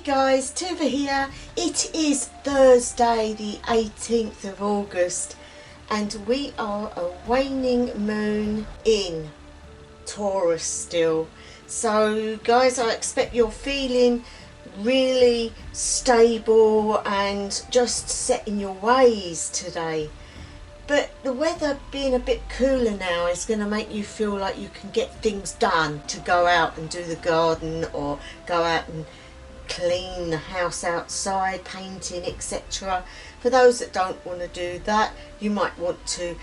guys, Tuva here. It is Thursday the 18th of August and we are a waning moon in Taurus still. So guys, I expect you're feeling really stable and just set in your ways today. But the weather being a bit cooler now is going to make you feel like you can get things done, to go out and do the garden or go out and clean the house outside, painting, etc. For those that don't want to do that, you might want to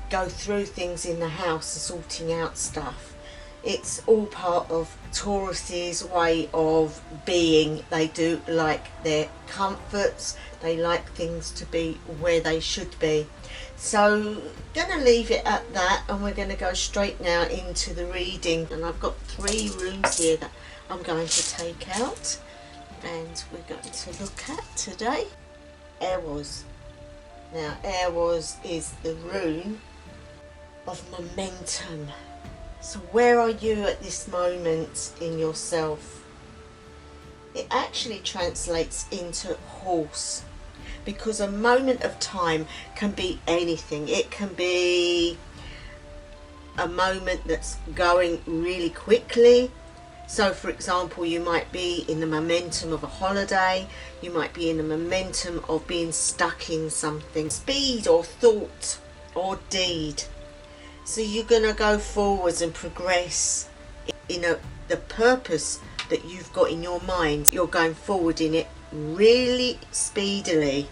go through things in the house and sorting out stuff. It's all part of Taurus's way of being. They do like their comforts, they like things to be where they should be. So gonna leave it at that, and we're going to go straight now into the reading. And I've got 3 runes here that I'm going to take out and we're going to look at today. Eros. Now Eros is the rune of momentum. So where are you at this moment in yourself? It actually translates into horse, because a moment of time can be anything. It can be a moment that's going really quickly. So for example, you might be in the momentum of a holiday, you might be in the momentum of being stuck in something, speed or thought or deed. So you're going to go forwards and progress in the purpose that you've got in your mind. You're going forward in it really speedily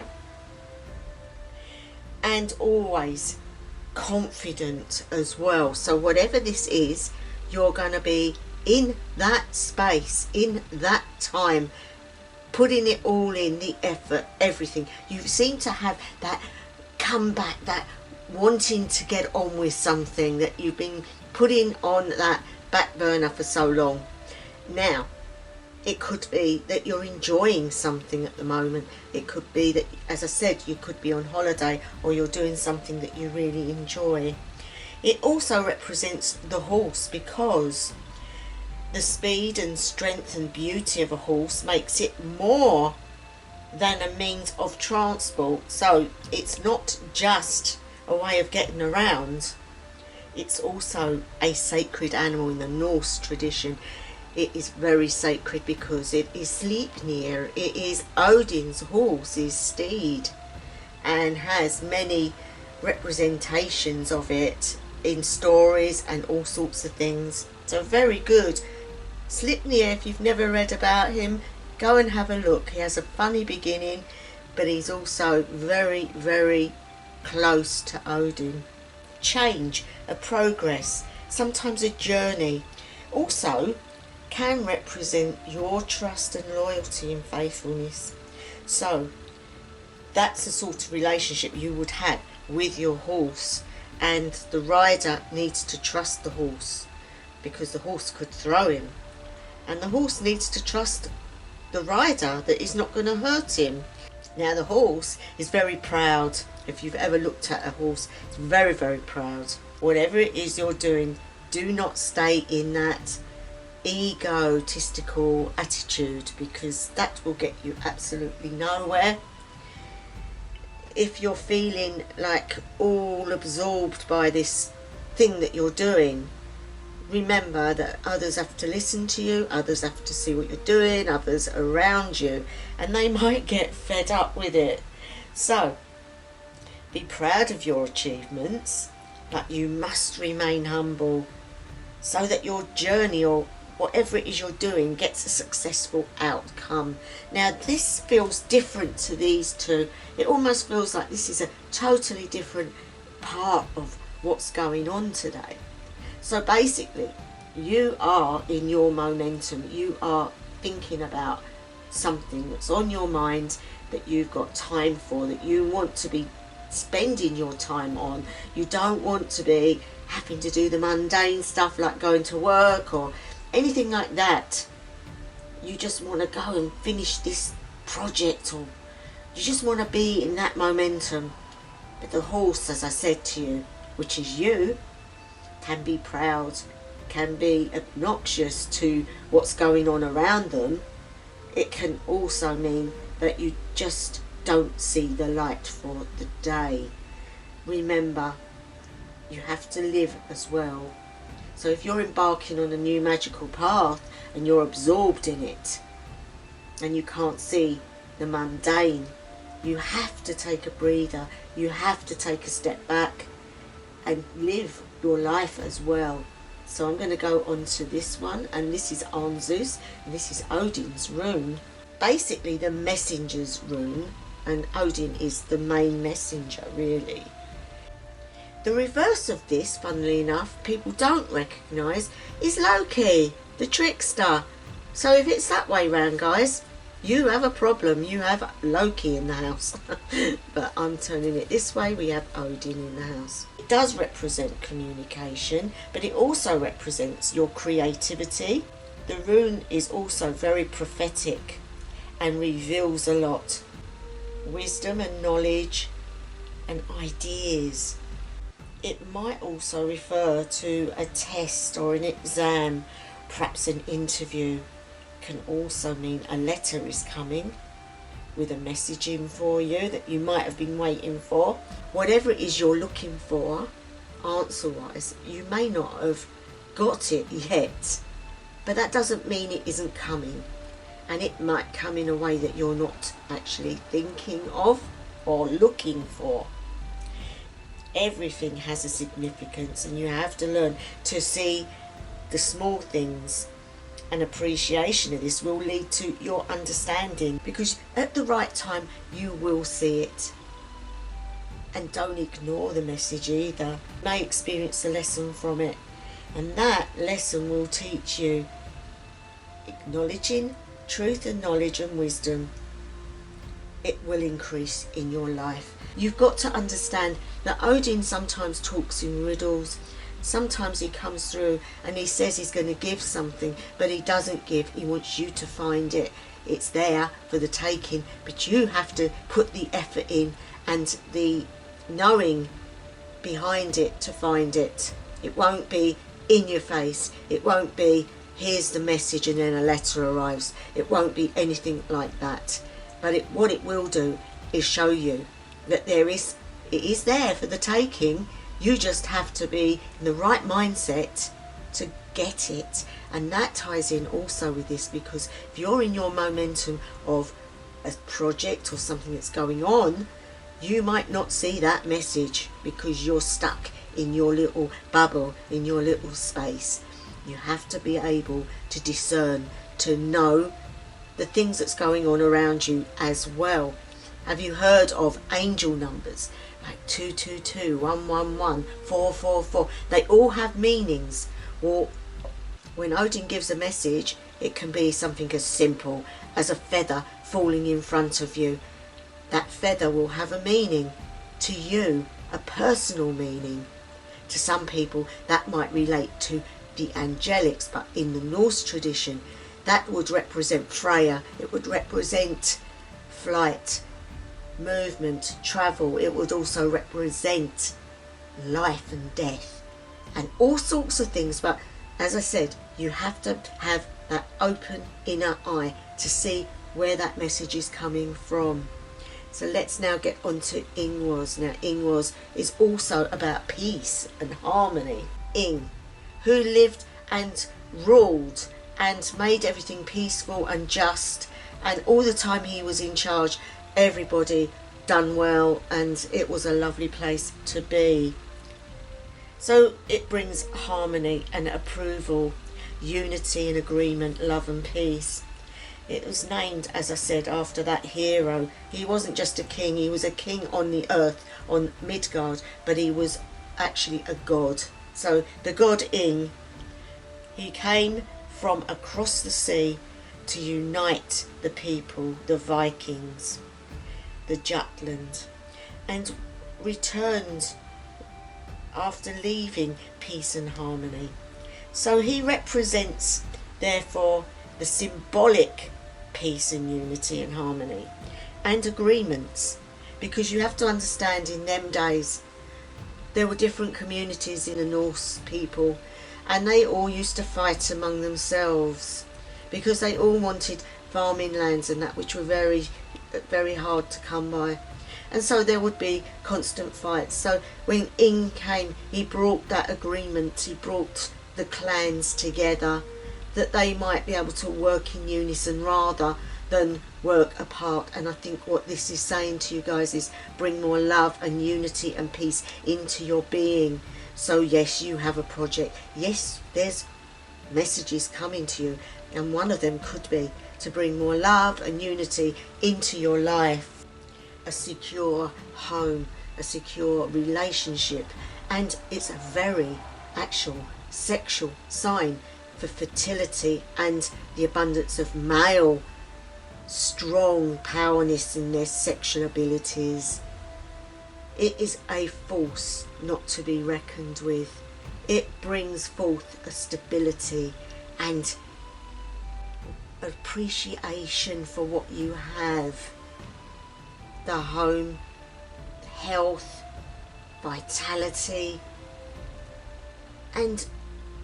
and always confident as well. So whatever this is, you're going to be in that space, in that time, putting it all in, the effort, everything. You seem to have that comeback, that wanting to get on with something that you've been putting on that back burner for so long. Now, it could be that you're enjoying something at the moment. It could be that, as I said, you could be on holiday or you're doing something that you really enjoy. It also represents the horse, because the speed and strength and beauty of a horse makes it more than a means of transport. So it's not just a way of getting around, it's also a sacred animal in the Norse tradition. It is very sacred because it is Sleipnir. It is Odin's horse, his steed, and has many representations of it in stories and all sorts of things. So very good. Sleipnir, if you've never read about him, go and have a look. He has a funny beginning, but he's also very, very close to Odin. Change, a progress, sometimes a journey. Also can represent your trust and loyalty and faithfulness. So that's the sort of relationship you would have with your horse, and the rider needs to trust the horse, because the horse could throw him, and the horse needs to trust the rider that he's not going to hurt him. Now the horse is very proud. If you've ever looked at a horse, it's very, very proud. Whatever it is you're doing, do not stay in that egotistical attitude, because that will get you absolutely nowhere. If you're feeling like all absorbed by this thing that you're doing, remember that others have to listen to you, others have to see what you're doing, others around you, and they might get fed up with it. So be proud of your achievements, but you must remain humble, so that your journey or whatever it is you're doing gets a successful outcome. Now this feels different to these two. It almost feels like this is a totally different part of what's going on today. So basically, you are in your momentum. You are thinking about something that's on your mind, that you've got time for, that you want to be spending your time on. You don't want to be having to do the mundane stuff like going to work or anything like that. You just want to go and finish this project, or you just want to be in that momentum. But the horse, as I said to you, which is you, can be proud, can be obnoxious to what's going on around them. it can also mean that you just don't see the light for the day. Remember, you have to live as well. So if you're embarking on a new magical path and you're absorbed in it and you can't see the mundane, you have to take a breather. You have to take a step back and live your life as well. So I'm going to go on to this one, and this is Arnzus, and this is Odin's rune. Basically the messenger's rune, and Odin is the main messenger really. The reverse of this, funnily enough, people don't recognise, is Loki, the trickster. So if it's that way round, guys, you have a problem. You have Loki in the house. But I'm turning it this way. We have Odin in the house. It does represent communication, but it also represents your creativity. The rune is also very prophetic and reveals a lot. Wisdom and knowledge and ideas. It might also refer to a test or an exam, perhaps an interview. Can also mean a letter is coming with a message in for you that you might have been waiting for. Whatever it is you're looking for, answer wise, you may not have got it yet, but that doesn't mean it isn't coming, and it might come in a way that you're not actually thinking of or looking for. Everything has a significance, and you have to learn to see the small things. An appreciation of this will lead to your understanding, because at the right time you will see it. And don't ignore the message either. You may experience a lesson from it, and that lesson will teach you. Acknowledging truth and knowledge and wisdom, it will increase in your life. You've got to understand that Odin sometimes talks in riddles. Sometimes he comes through and he says he's going to give something, but he doesn't give. He wants you to find it. It's there for the taking, but you have to put the effort in and the knowing behind it to find it. It won't be in your face. It won't be, here's the message and then a letter arrives. It won't be anything like that. But what it will do is show you that it is there for the taking. You just have to be in the right mindset to get it. And that ties in also with this, because if you're in your momentum of a project or something that's going on, you might not see that message because you're stuck in your little bubble, in your little space. You have to be able to discern, to know the things that's going on around you as well. Have you heard of angel numbers? Like 222, 111, 444. They all have meanings. Well, when Odin gives a message, it can be something as simple as a feather falling in front of you. That feather will have a meaning to you, a personal meaning. To some people, that might relate to the angelics, but in the Norse tradition, that would represent Freya. It would represent flight, movement, travel. It would also represent life and death and all sorts of things. But as I said, you have to have that open inner eye to see where that message is coming from. So let's now get on to Ingwars. Now Ingwars is also about peace and harmony. Ing, who lived and ruled and made everything peaceful and just, and all the time he was in charge, everybody done well, and it was a lovely place to be. So it brings harmony and approval, unity and agreement, love and peace. It was named, as I said, after that hero. He wasn't just a king, he was a king on the earth, on Midgard, but he was actually a god. So the god Ing, he came from across the sea to unite the people, the Vikings, the Jutland, and returned after leaving peace and harmony. So he represents, therefore, the symbolic peace and unity and harmony and agreements, because you have to understand, in them days there were different communities in the Norse people, and they all used to fight among themselves because they all wanted farming lands and that, which were very, very hard to come by. And so there would be constant fights. So when In came, he brought that agreement, he brought the clans together, that they might be able to work in unison rather than work apart. And I think what this is saying to you guys is bring more love and unity and peace into your being. So yes, you have a project. Yes, there's messages coming to you, and one of them could be to bring more love and unity into your life. A secure home, a secure relationship, and it's a very actual sexual sign for fertility and the abundance of male strong powerness in their sexual abilities. It is a force not to be reckoned with. It brings forth a stability and appreciation for what you have. The home, health, vitality, and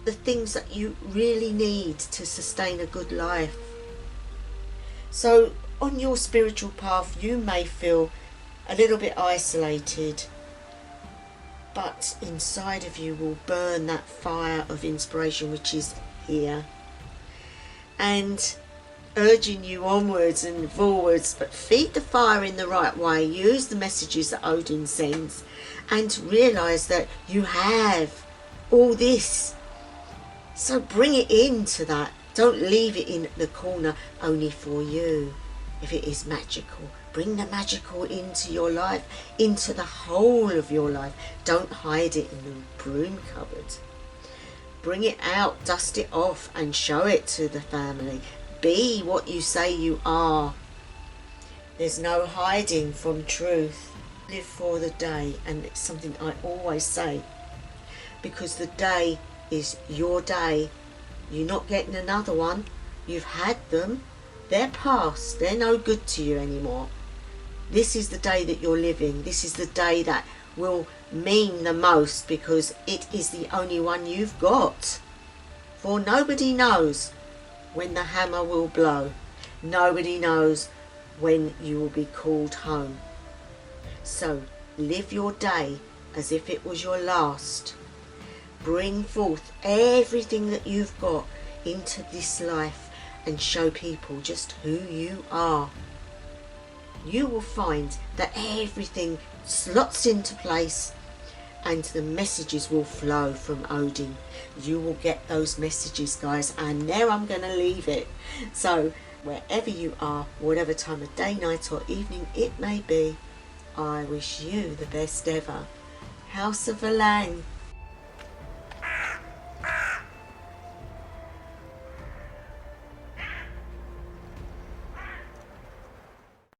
the things that you really need to sustain a good life. So on your spiritual path, you may feel a little bit isolated, but inside of you will burn that fire of inspiration which is here, and urging you onwards and forwards. But feed the fire in the right way. Use the messages that Odin sends, and realise that you have all this. So bring it into that. Don't leave it in the corner only for you. If it is magical, bring the magical into your life, into the whole of your life. Don't hide it in the broom cupboard. Bring it out, dust it off, and show it to the family. Be what you say you are. There's no hiding from truth. Live for the day, and it's something I always say, because the day is your day. You're not getting another one. You've had them. They're past. They're no good to you anymore. This is the day that you're living. This is the day that will mean the most, because it is the only one you've got. For nobody knows when the hammer will blow. Nobody knows when you will be called home. So live your day as if it was your last. Bring forth everything that you've got into this life and show people just who you are. You will find that everything slots into place, and the messages will flow from Odin. You will get those messages, guys, and there I'm going to leave it. So wherever you are, whatever time of day, night or evening it may be, I wish you the best ever. House of Alang.